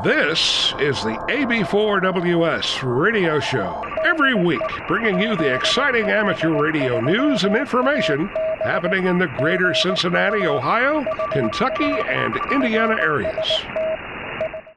This is the AB4WS radio show. Every week, bringing you the exciting amateur radio news and information happening in the greater Cincinnati, Ohio, Kentucky, and Indiana areas.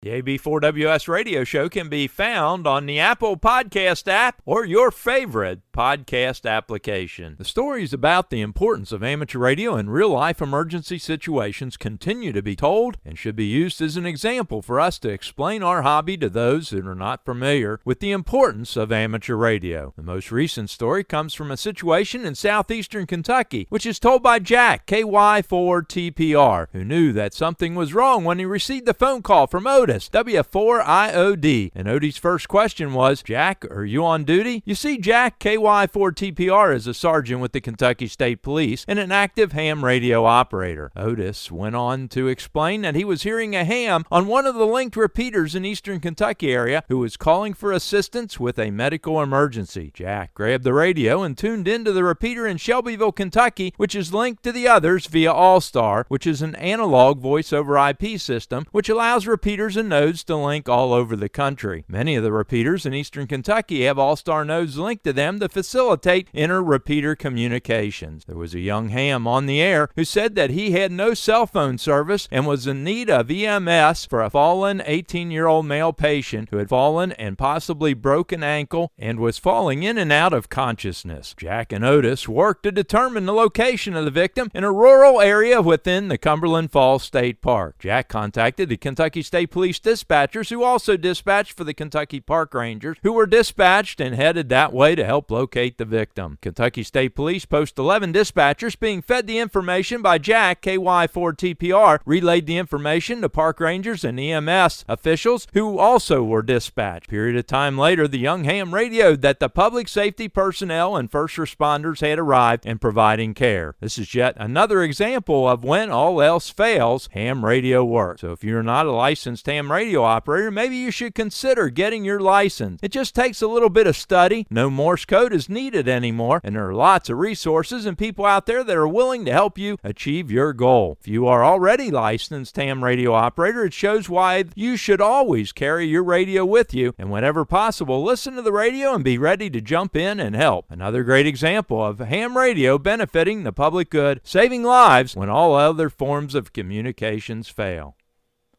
The AB4WS radio show can be found on the Apple Podcast app or your favorite podcast application. The stories about the importance of amateur radio in real-life emergency situations continue to be told and should be used as an example for us to explain our hobby to those that are not familiar with the importance of amateur radio. The most recent story comes from a situation in southeastern Kentucky, which is told by Jack, KY4TPR, who knew that something was wrong when he received the phone call from Otis, W4IOD. And Odie's first question was, "Jack, are you on duty?" You see, Jack, KY4TPR, is a sergeant with the Kentucky State Police and an active ham radio operator. Otis went on to explain that he was hearing a ham on one of the linked repeaters in eastern Kentucky area who was calling for assistance with a medical emergency. Jack grabbed the radio and tuned into the repeater in Shelbyville, Kentucky, which is linked to the others via All-Star, which is an analog voice over IP system which allows repeaters and nodes to link all over the country. Many of the repeaters in eastern Kentucky have All-Star nodes linked to them to facilitate inter-repeater communications. There was a young ham on the air who said that he had no cell phone service and was in need of EMS for a fallen 18-year-old male patient who had fallen and possibly broken ankle and was falling in and out of consciousness. Jack and Otis worked to determine the location of the victim in a rural area within the Cumberland Falls State Park. Jack contacted the Kentucky State Police dispatchers, who also dispatched for the Kentucky Park Rangers, who were dispatched and headed that way to help locate the victim. Kentucky State Police Post 11 dispatchers, being fed the information by Jack, KY4TPR, relayed the information to Park Rangers and EMS officials, who also were dispatched. A period of time later, the young ham radioed that the public safety personnel and first responders had arrived and providing care. This is yet another example of when all else fails, ham radio works. So if you're not a licensed ham radio operator, maybe you should consider getting your license. It just takes a little bit of study. No Morse code is needed anymore, and there are lots of resources and people out there that are willing to help you achieve your goal. If you are already licensed ham radio operator, it shows why you should always carry your radio with you, and whenever possible, listen to the radio and be ready to jump in and help. Another great example of ham radio benefiting the public good, saving lives when all other forms of communications fail.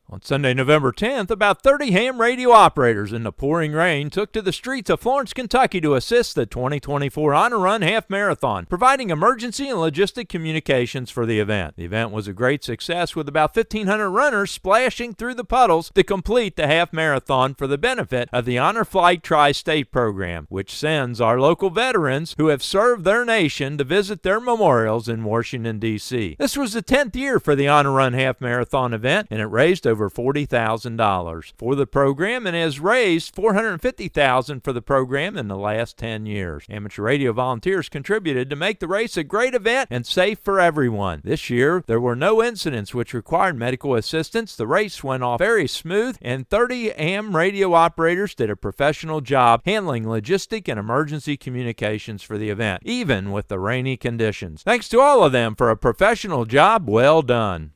On Sunday, November 10th, about 30 ham radio operators in the pouring rain took to the streets of Florence, Kentucky to assist the 2024 Honor Run Half Marathon, providing emergency and logistic communications for the event. The event was a great success with about 1,500 runners splashing through the puddles to complete the half marathon for the benefit of the Honor Flight Tri-State program, which sends our local veterans who have served their nation to visit their memorials in Washington, D.C. This was the 10th year for the Honor Run Half Marathon event, and it raised over $40,000 for the program and has raised $450,000 for the program in the last 10 years. Amateur radio volunteers contributed to make the race a great event and safe for everyone. This year, there were no incidents which required medical assistance. The race went off very smooth, and 30 ham radio operators did a professional job handling logistic and emergency communications for the event, even with the rainy conditions. Thanks to all of them for a professional job well done.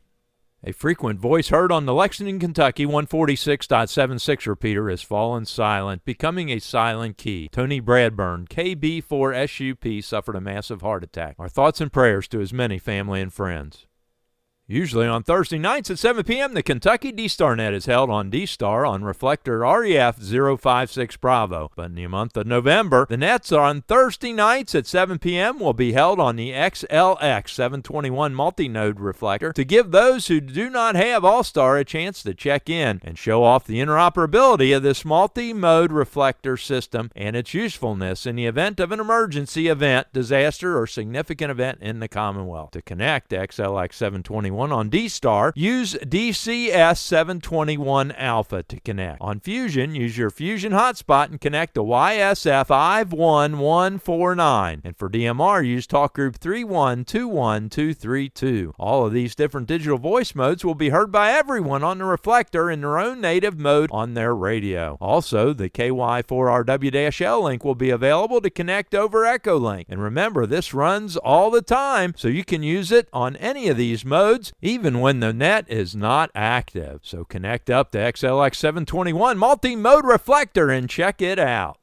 A frequent voice heard on the Lexington, Kentucky 146.76 repeater has fallen silent, becoming a silent key. Tony Bradburn, KB4SUP, suffered a massive heart attack. Our thoughts and prayers to his many family and friends. Usually on Thursday nights at 7 p.m., the Kentucky D-Star Net is held on D-Star on reflector REF 056 Bravo. But in the month of November, the nets on Thursday nights at 7 p.m. will be held on the XLX 721 multi-node reflector to give those who do not have All-Star a chance to check in and show off the interoperability of this multi-mode reflector system and its usefulness in the event of an emergency event, disaster, or significant event in the Commonwealth. To connect XLX 721 on D-Star, use DCS 721 Alpha to connect. On Fusion, use your Fusion hotspot and connect to YSF 51149. And for DMR, use Talk Group 3121232. All of these different digital voice modes will be heard by everyone on the reflector in their own native mode on their radio. Also, the KY4RW-L link will be available to connect over Echolink. And remember, this runs all the time, so you can use it on any of these modes modes, even when the net is not active. So connect up to XLX721 multi-mode reflector and check it out.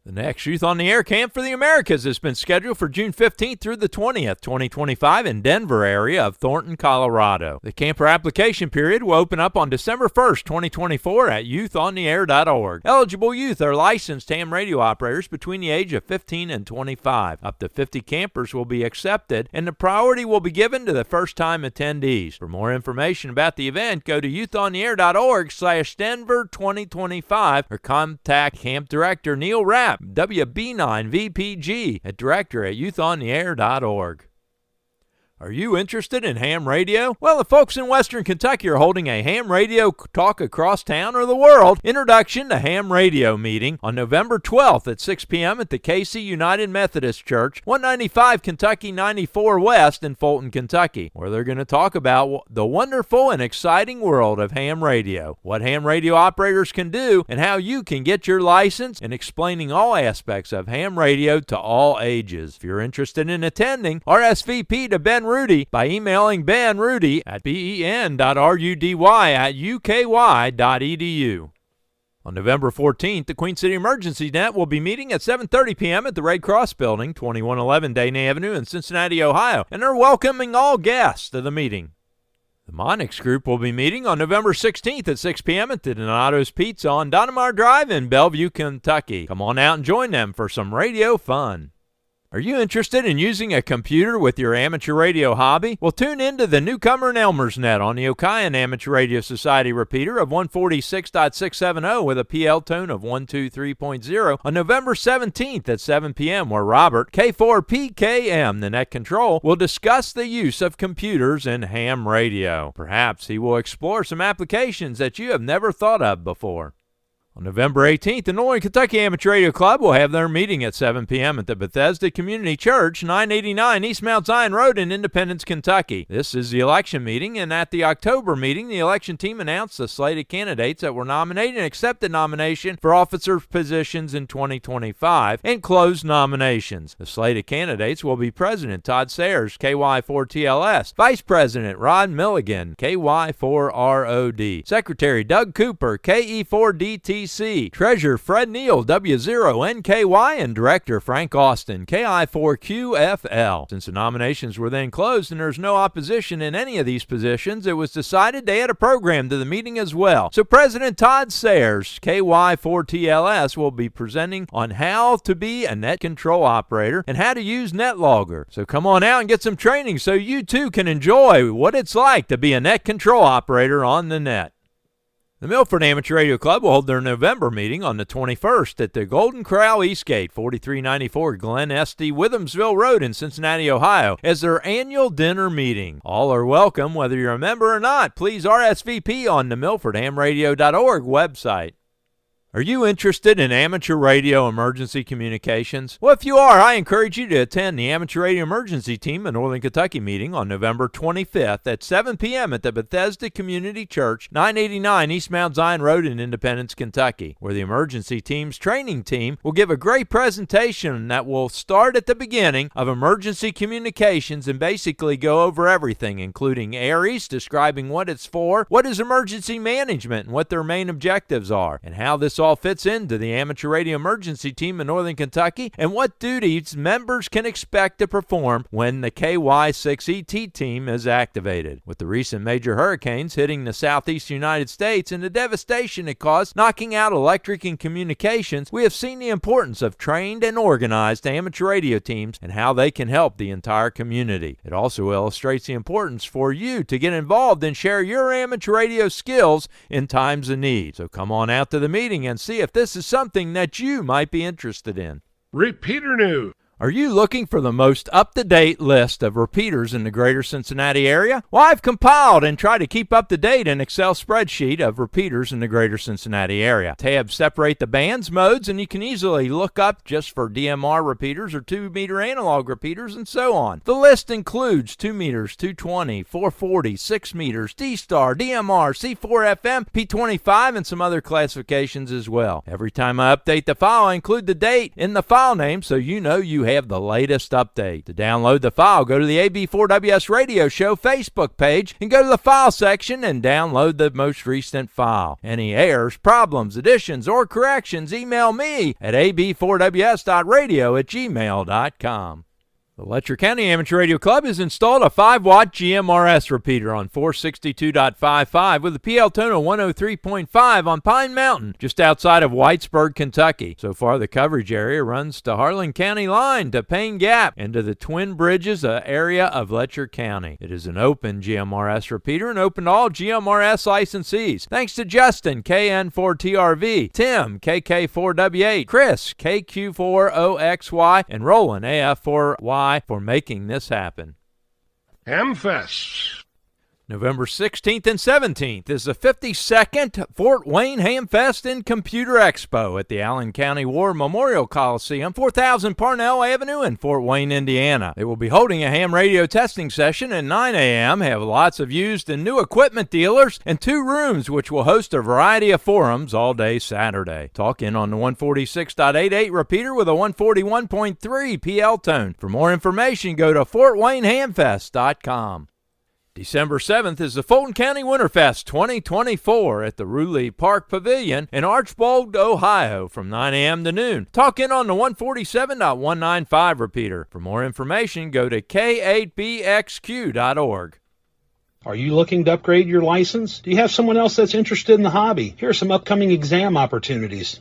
The next Youth on the Air Camp for the Americas has been scheduled for June 15th through the 20th, 2025 in Denver area of Thornton, Colorado. The camper application period will open up on December 1st, 2024 at youthontheair.org. Eligible youth are licensed ham radio operators between the age of 15 and 25. Up to 50 campers will be accepted, and the priority will be given to the first-time attendees. For more information about the event, go to youthontheair.org/Denver 2025 or contact Camp Director Neil Rapp, WB9VPG, at director@youthontheair.org. Are you interested in ham radio? Well, the folks in Western Kentucky are holding a ham radio talk across town or the world introduction to ham radio meeting on November 12th at 6 p.m. at the KC United Methodist Church, 195 Kentucky 94 West in Fulton, Kentucky, where they're going to talk about the wonderful and exciting world of ham radio, what ham radio operators can do, and how you can get your license, and explaining all aspects of ham radio to all ages. If you're interested in attending, RSVP to Ben Rudy by emailing benrudy at ben.rudy@uky.edu. On November 14th, the Queen City Emergency Net will be meeting at 7:30 p.m. at the Red Cross Building, 2111 Dana Avenue in Cincinnati, Ohio, and they're welcoming all guests to the meeting. The Monix Group will be meeting on November 16th at 6 p.m. at the Donato's Pizza on Donnemar Drive in Bellevue, Kentucky. Come on out and join them for some radio fun. Are you interested in using a computer with your amateur radio hobby? Well, tune into the Newcomer and Elmer's Net on the Okayan Amateur Radio Society repeater of 146.670 with a PL tone of 123.0 on November 17th at 7 p.m. where Robert, K4PKM, the net control, will discuss the use of computers in ham radio. Perhaps he will explore some applications that you have never thought of before. On November 18th, the Northern Kentucky Amateur Radio Club will have their meeting at 7 p.m. at the Bethesda Community Church, 989 East Mount Zion Road in Independence, Kentucky. This is the election meeting, and at the October meeting, the election team announced the slate of candidates that were nominated and accepted nomination for officer positions in 2025 and closed nominations. The slate of candidates will be President Todd Sayers, KY4TLS, Vice President Rod Milligan, KY4ROD, Secretary Doug Cooper, KE4DTC, Treasurer Fred Neal, W0NKY, and Director Frank Austin, KI4QFL. Since the nominations were then closed and there's no opposition in any of these positions, it was decided to add a program to the meeting as well. So President Todd Sayers, KY4TLS, will be presenting on how to be a net control operator and how to use NetLogger. So come on out and get some training so you too can enjoy what it's like to be a net control operator on the net. The Milford Amateur Radio Club will hold their November meeting on the 21st at the Golden Corral Eastgate, 4394 Glen Estee, Withamsville Road in Cincinnati, Ohio, as their annual dinner meeting. All are welcome, whether you're a member or not. Please RSVP on the MilfordHamRadio.org website. Are you interested in amateur radio emergency communications? Well, if you are, I encourage you to attend the Amateur Radio Emergency Team in Northern Kentucky meeting on November 25th at 7 p.m. at the Bethesda Community Church, 989 East Mount Zion Road in Independence, Kentucky, where the emergency team's training team will give a great presentation that will start at the beginning of emergency communications and basically go over everything, including ARES, describing what it's for, what is emergency management and what their main objectives are, and how this all fits into the Amateur Radio Emergency Team in Northern Kentucky, and what duties members can expect to perform when the KY6ET team is activated. With the recent major hurricanes hitting the southeast United States and the devastation it caused, knocking out electric and communications, we have seen the importance of trained and organized amateur radio teams and how they can help the entire community. It also illustrates the importance for you to get involved and share your amateur radio skills in times of need. So come on out to the meeting and see if this is something that you might be interested in. Repeater news. Are you looking for the most up-to-date list of repeaters in the greater Cincinnati area? Well, I've compiled and tried to keep up-to-date an Excel spreadsheet of repeaters in the greater Cincinnati area. Tabs separate the bands, modes, and you can easily look up just for DMR repeaters or 2-meter analog repeaters and so on. The list includes 2 meters, 220, 440, 6 meters, D-Star, DMR, C4FM, P25, and some other classifications as well. Every time I update the file, I include the date in the file name so you know you have the latest update. To download the file, go to the AB4WS Radio Show Facebook page and go to the file section and download the most recent file. Any errors, problems, additions, or corrections, email me at ab4ws.radio@gmail.com. The Letcher County Amateur Radio Club has installed a 5-watt GMRS repeater on 462.55 with a PL tone of 103.5 on Pine Mountain, just outside of Whitesburg, Kentucky. So far, the coverage area runs to Harlan County line, to Payne Gap, and to the Twin Bridges area of Letcher County. It is an open GMRS repeater and open to all GMRS licensees. Thanks to Justin, KN4TRV, Tim, KK4W8, Chris, KQ4OXY, and Roland, AF4Y, for making this happen. Hamfests. November 16th and 17th is the 52nd Fort Wayne Hamfest and Computer Expo at the Allen County War Memorial Coliseum, 4000 Parnell Avenue in Fort Wayne, Indiana. They will be holding a ham radio testing session at 9 a.m., have lots of used and new equipment dealers, and 2 rooms which will host a variety of forums all day Saturday. Talk in on the 146.88 repeater with a 141.3 PL tone. For more information, go to fortwaynehamfest.com. December 7th is the Fulton County Winterfest 2024 at the Ruley Park Pavilion in Archbold, Ohio from 9 a.m. to noon. Talk in on the 147.195 repeater. For more information, go to k8bxq.org. Are you looking to upgrade your license? Do you have someone else that's interested in the hobby? Here are some upcoming exam opportunities.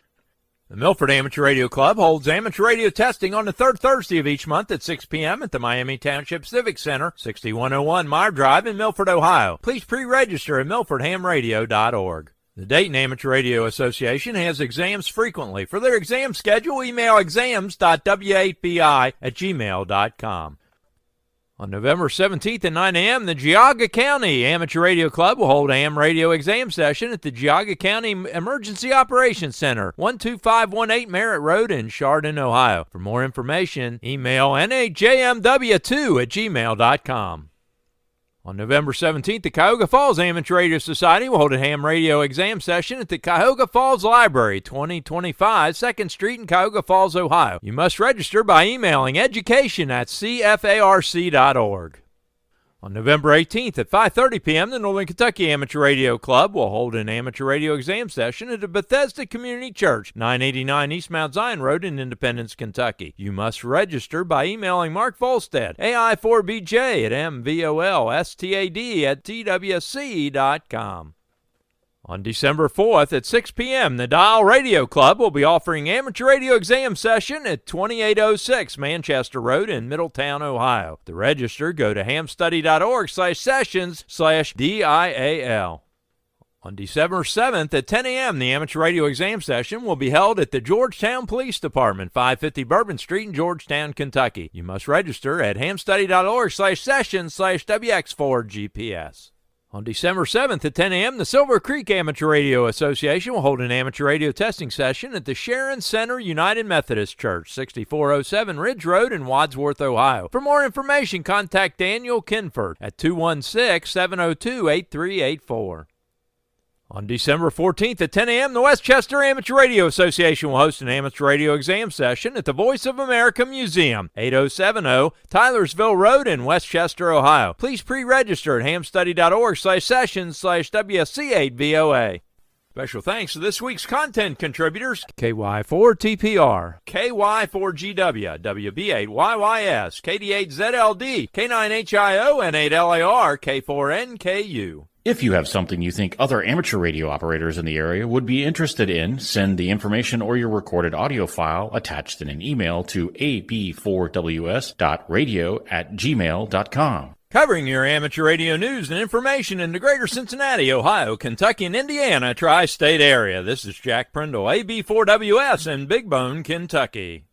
The Milford Amateur Radio Club holds amateur radio testing on the third Thursday of each month at 6 p.m. at the Miami Township Civic Center, 6101 Meyer Drive in Milford, Ohio. Please pre-register at milfordhamradio.org. The Dayton Amateur Radio Association has exams frequently. For their exam schedule, email exams.w8bi@gmail.com. On November 17th at 9 a.m., the Geauga County Amateur Radio Club will hold a ham radio exam session at the Geauga County Emergency Operations Center, 12518 Merritt Road in Chardon, Ohio. For more information, email najmw2@gmail.com. On November 17th, the Cuyahoga Falls Amateur Radio Society will hold a ham radio exam session at the Cuyahoga Falls Library, 2025 2nd Street in Cuyahoga Falls, Ohio. You must register by emailing education@cfarc.org. On November 18th at 5:30 p.m., the Northern Kentucky Amateur Radio Club will hold an amateur radio exam session at the Bethesda Community Church, 989 East Mount Zion Road in Independence, Kentucky. You must register by emailing Mark Volstead, AI4BJ@mvolstad@twc.com. On December 4th at 6 p.m., the Dial Radio Club will be offering amateur radio exam session at 2806 Manchester Road in Middletown, Ohio. To register, go to hamstudy.org/sessions/DIAL. On December 7th at 10 a.m., the amateur radio exam session will be held at the Georgetown Police Department, 550 Bourbon Street in Georgetown, Kentucky. You must register at hamstudy.org/sessions/WX4GPS. On December 7th at 10 a.m., the Silver Creek Amateur Radio Association will hold an amateur radio testing session at the Sharon Center United Methodist Church, 6407 Ridge Road in Wadsworth, Ohio. For more information, contact Daniel Kinford at 216-702-8384. On December 14th at 10 a.m., the Westchester Amateur Radio Association will host an amateur radio exam session at the Voice of America Museum, 8070 Tylersville Road in Westchester, Ohio. Please pre-register at hamstudy.org/sessions/WC8VOA. Special thanks to this week's content contributors: KY4TPR, KY4GW, WB8YYS, KD8ZLD, K9HIO, N8LAR, K4NKU. If you have something you think other amateur radio operators in the area would be interested in, send the information or your recorded audio file attached in an email to ab4ws.radio@gmail.com. Covering your amateur radio news and information in the greater Cincinnati, Ohio, Kentucky, and Indiana tri-state area. This is Jack Prindle, AB4WS in Big Bone, Kentucky.